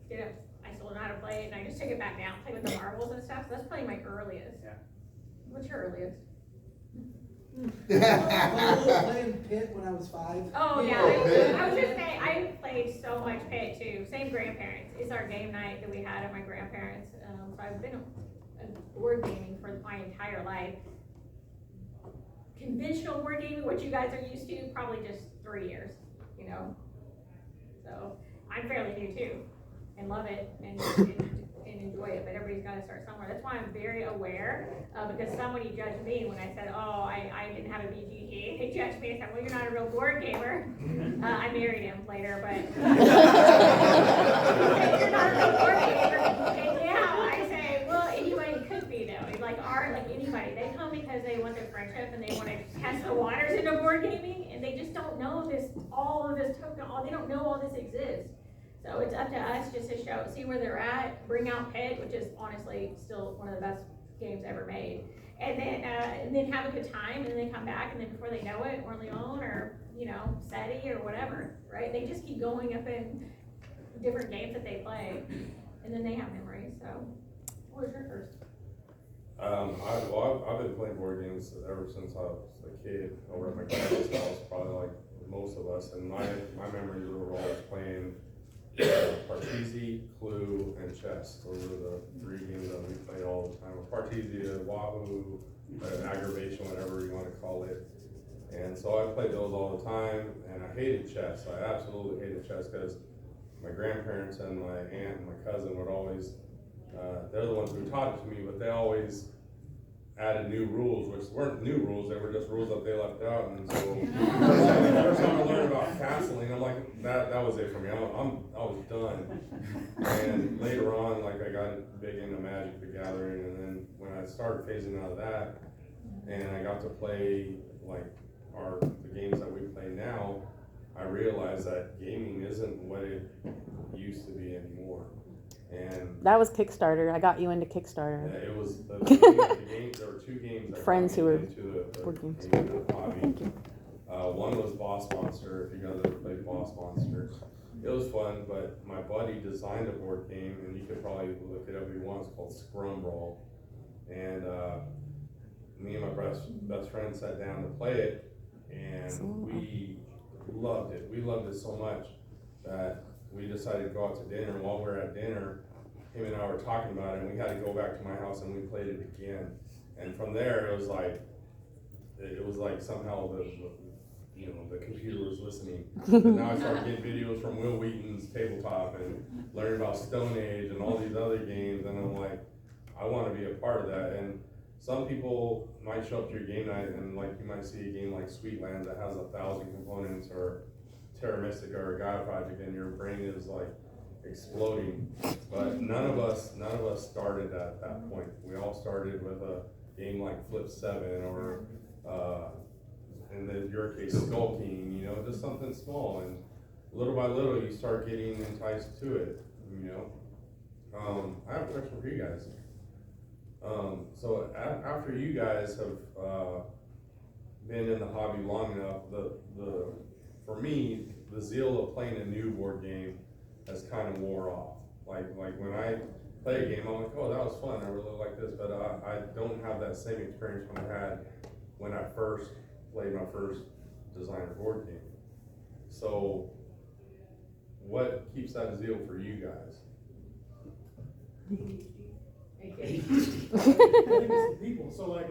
did it. I still know how to play it, and I just took it back down, play with the marbles and stuff, so that's probably my earliest. Yeah. What's your earliest? Playing Pit when I was 5. Oh, yeah, Oh, Pit. I was just saying, I played so much Pit too, same grandparents, it's our game night that we had at my grandparents, so I've been board gaming for my entire life. Conventional board gaming, what you guys are used to, probably just 3 years, you know? So, I'm fairly new too, and love it, and enjoy it, but everybody's gotta start somewhere. That's why I'm very aware, because somebody judged me when I said, oh, I didn't have a BGG. They judged me and said, well, you're not a real board gamer. I married him later, but. He said, you're not a real board gamer. And yeah, I say, well, anybody could be though. It's like anybody. They come because they want their friendship and they want to test the waters into board gaming, and they just don't know all of this token, they don't know all this exists. So it's up to us just to see where they're at, bring out Pit, which is honestly still one of the best games ever made. And then have a good time, and then come back, and then before they know it, Orleans or, SETI or whatever, right? They just keep going up in different games that they play, and then they have memories, so. What was your first? I've been playing board games ever since I was a kid over at my grandma's house, probably like most of us, and my memories were always playing Parcheesi, Clue, and chess. Those are the 3 games that we played all the time. Parcheesi, Wahoo, aggravation, whatever you want to call it. And so I played those all the time, and I hated chess. I absolutely hated chess because my grandparents and my aunt and my cousin would always, they're the ones who taught it to me, but they always added new rules, which weren't new rules, they were just rules that they left out. And so the first time I learned about castling, I'm like, that was it for me. I was done. And later on, like, I got big into Magic the Gathering, and then when I started phasing out of that, and I got to play like the games that we play now, I realized that gaming isn't what it used to be anymore. And That was Kickstarter. I got you into Kickstarter. yeah, it was the games. There were 2 games that Friends got me who were into the board games. hobby. Thank you. One was Boss Monster. If you guys ever played Boss Monster, it was fun. But my buddy designed a board game, and you could probably look it up if you want. It's called Scrum Brawl. And me and my best friend sat down to play it, and we loved it. We loved it so much that we decided to go out to dinner, and while we were at dinner, him and I were talking about it, and we had to go back to my house and we played it again. And from there, it was like somehow the computer was listening. And now I started getting videos from Will Wheaton's tabletop and learning about Stone Age and all these other games, and I'm like, I want to be a part of that. And some people might show up to your game night and like you might see a game like Sweetlands that has 1,000 components, or Terra Mystica or Gaia Project, and your brain is like exploding. But none of us started at that point. We all started with a game like Flip 7 or in your case Skull King, just something small, and little by little you start getting enticed to it, I have a question for you guys. So after you guys have been in the hobby long enough, for me, the zeal of playing a new board game has kind of wore off. Like when I play a game, I'm like, oh, that was fun, I really like this, but I don't have that same experience when I first played my first designer board game. So what keeps that zeal for you guys? People. So like,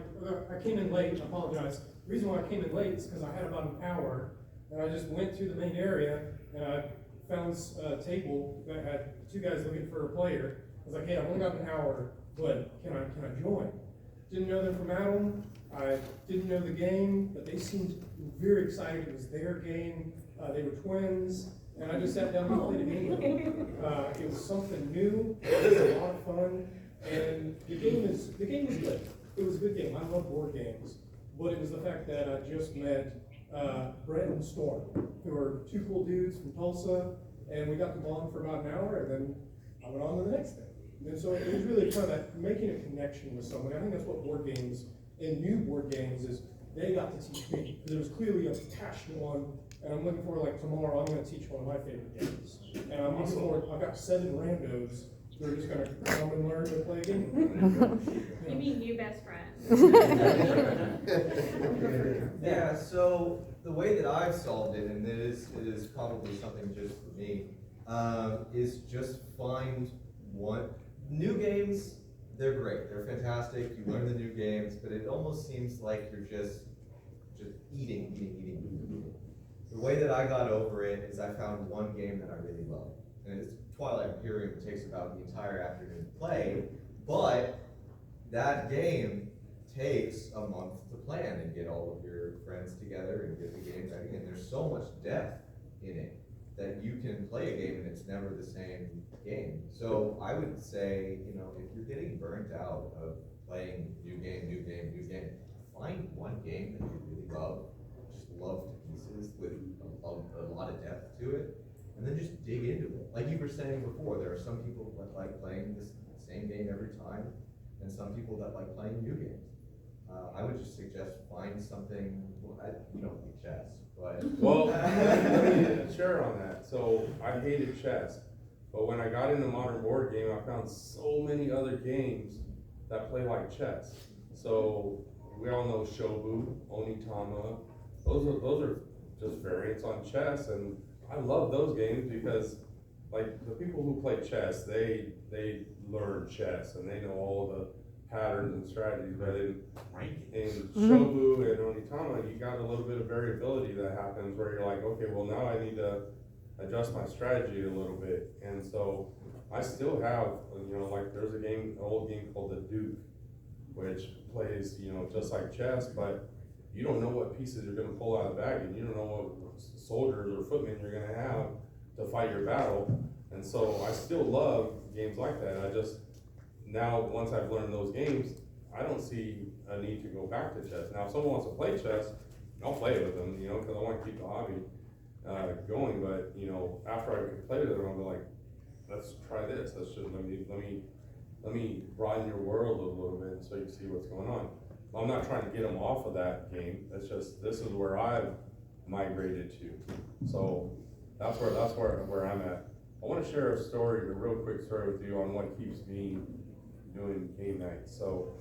I came in late, I apologize. The reason why I came in late is because I had about an hour, and I just went to the main area, and I found a table that had 2 guys looking for a player. I was like, hey, I've only got an hour, but can I join? Didn't know them from Adam. I didn't know the game, but they seemed very excited. It was their game. They were twins, and I just sat down and played a game with them. It was something new. It was a lot of fun. And the game was good. It was a good game. I love board games. But it was the fact that I just met Brett and Storm, who are 2 cool dudes from Tulsa, and we got to bond for about an hour, and then I went on to the next thing. And so it was really kind of making a connection with somebody. I think that's what board games and new board games is. They got to teach me, because there was clearly a passionate one, and I'm looking forward, like tomorrow, I'm gonna teach one of my favorite games. And I'm looking forward, I've got 7 randos who are just gonna come and learn to play a game. You mean new best friends. Yeah, so the way that I've solved it, and it is probably something just for me, is just find one. New games, they're great, they're fantastic, you learn the new games, but it almost seems like you're just eating. The way that I got over it is I found one game that I really love, and it's Twilight Imperium. It takes about the entire afternoon to play, but that game takes a month to plan and get all of your friends together and get the game ready, and there's so much depth in it that you can play a game and it's never the same game. So I would say, you know, if you're getting burnt out of playing new game, find one game that you really love, just love to pieces with a lot of depth to it, and then just dig into it. Like you were saying before, there are some people that like playing the same game every time, and some people that like playing new games. I would just suggest find something, you don't like chess, but. Well, let me share on that. So I hated chess, but when I got into modern board game, I found so many other games that play like chess. So we all know Shobu, Onitama. Those are just variants on chess, and I love those games because, like, the people who play chess, they learn chess and they know all the patterns and strategies. But in Shobu and Onitama, you got a little bit of variability that happens where you're like, okay, well now I need to adjust my strategy a little bit. And so I still have, you know, like there's an old game called the Duke, which plays, you know, just like chess, but you don't know what pieces you're gonna pull out of the bag, and you don't know what soldiers or footmen you're gonna have to fight your battle. And so I still love games like that. I just, now, once I've learned those games, I don't see a need to go back to chess. Now, if someone wants to play chess, I'll play it with them, you know, because I want to keep the hobby going. But, you know, after I play with them, I'll be like, let's try this. Let's just, let me broaden your world a little bit so you see what's going on. I'm not trying to get them off of that game. It's just, this is where I've migrated to. So that's where I'm at. I want to share a real quick story with you on what keeps me doing game night. So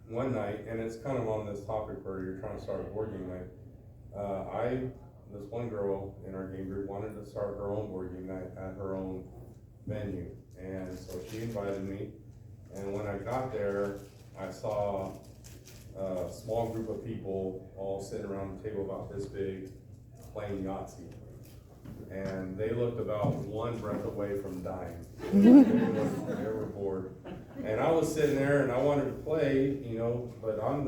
one night, and it's kind of on this topic where you're trying to start a board game night, this one girl in our game group wanted to start her own board game night at her own venue. And so she invited me, and when I got there, I saw a small group of people all sitting around the table about this big playing Yahtzee. And they looked about one breath away from dying. They were bored. And I was sitting there and I wanted to play, you know, but I'm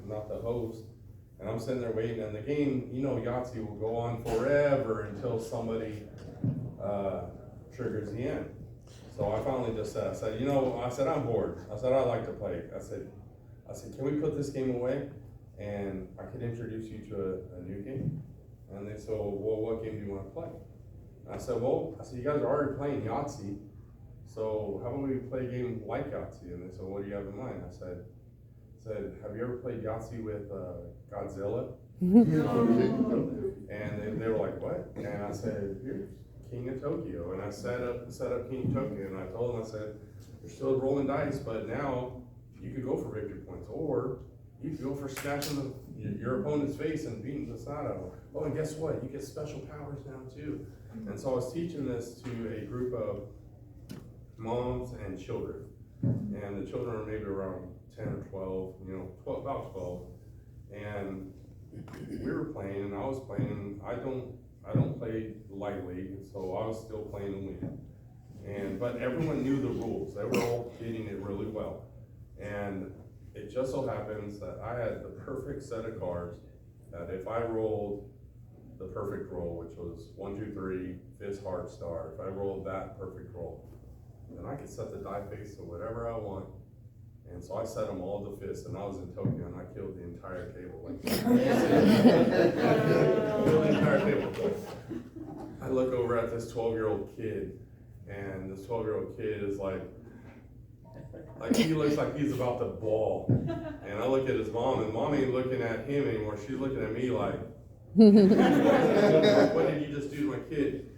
not the host. And I'm sitting there waiting, and the game, you know, Yahtzee will go on forever until somebody triggers the end. So I finally just said, I'm bored. I said, I'd like to play. I said, can we put this game away? And I could introduce you to a new game. And they said, well, what game do you want to play? And I said, you guys are already playing Yahtzee, so how about we play a game like Yahtzee? And they said, what do you have in mind? I said, have you ever played Yahtzee with Godzilla? And they were like, what? And I said, here's King of Tokyo. And I set up King of Tokyo, and I told them, I said, you're still rolling dice, but now you could go for victory points, or you could go for smashing your opponent's face and beating the snot out of them. Oh, and guess what? You get special powers now too. And so I was teaching this to a group of moms and children. And the children are maybe around 10 or 12, you know, about 12. And we were playing, and I was playing. I don't play lightly, so I was still playing the lead. But everyone knew the rules. They were all getting it really well. And it just so happens that I had the perfect set of cards that if I rolled the perfect roll, which was 1, 2, 3, fist, heart, star, if I rolled that perfect roll, then I could set the die face to whatever I want. And so I set them all to fist, and I was in Tokyo, and I killed the entire table. Killed the entire table. I look over at this 12-year-old kid and this 12-year-old kid is like he looks like he's about to bawl. And I look at his mom, and mom ain't looking at him anymore. She's looking at me like, what did you just do to my kid?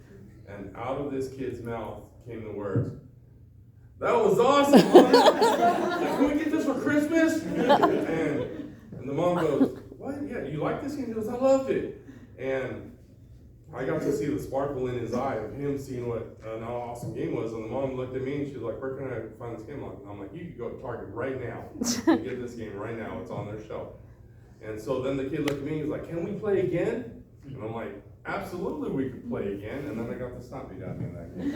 And out of this kid's mouth came the words, "That was awesome, Mom. Can we get this for Christmas?" And the mom goes, "What? Yeah, you like this?" And he goes, "I loved it." And I got to see the sparkle in his eye of him seeing what an awesome game was. And the mom looked at me and she was like, "Where can I find this game?" I'm like, "You can go to Target right now. You can get this game right now. It's on their shelf." And so then the kid looked at me and he was like, "Can we play again?" And I'm like, "Absolutely, we could play again." And then I got the snot beat out of me in that game.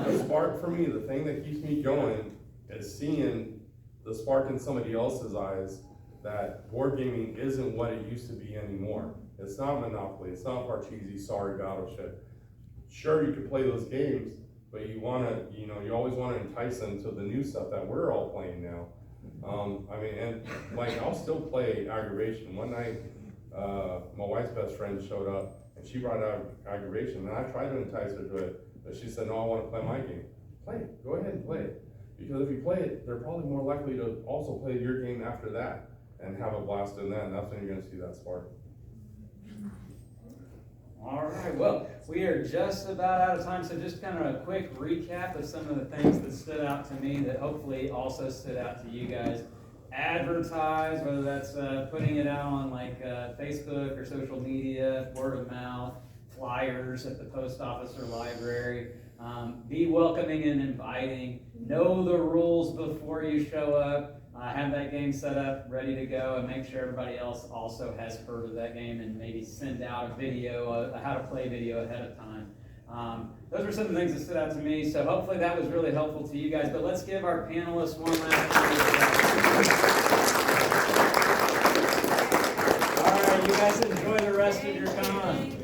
The spark for me, the thing that keeps me going, is seeing the spark in somebody else's eyes that board gaming isn't what it used to be anymore. It's not Monopoly, it's not Parcheesi, sorry, Battleship. Sure, you could play those games, but you always wanna entice them to the new stuff that we're all playing now. I'll still play Aggravation. One night, my wife's best friend showed up, and she brought out Aggravation, and I tried to entice her to it, but she said, "No, I wanna play my game." Play it, go ahead and play it. Because if you play it, they're probably more likely to also play your game after that, and have a blast in that, and that's when you're gonna see that spark. All right, well, we are just about out of time, so just kind of a quick recap of some of the things that stood out to me that hopefully also stood out to you guys. Advertise, whether that's putting it out on Facebook or social media, word of mouth, flyers at the post office or library. Be welcoming and inviting. Know the rules before you show up. Have that game set up, ready to go, and make sure everybody else also has heard of that game, and maybe send out a video, a how to play video ahead of time. Those were some of the things that stood out to me, so hopefully that was really helpful to you guys. But let's give our panelists one last round. All right, you guys enjoy the rest of your con.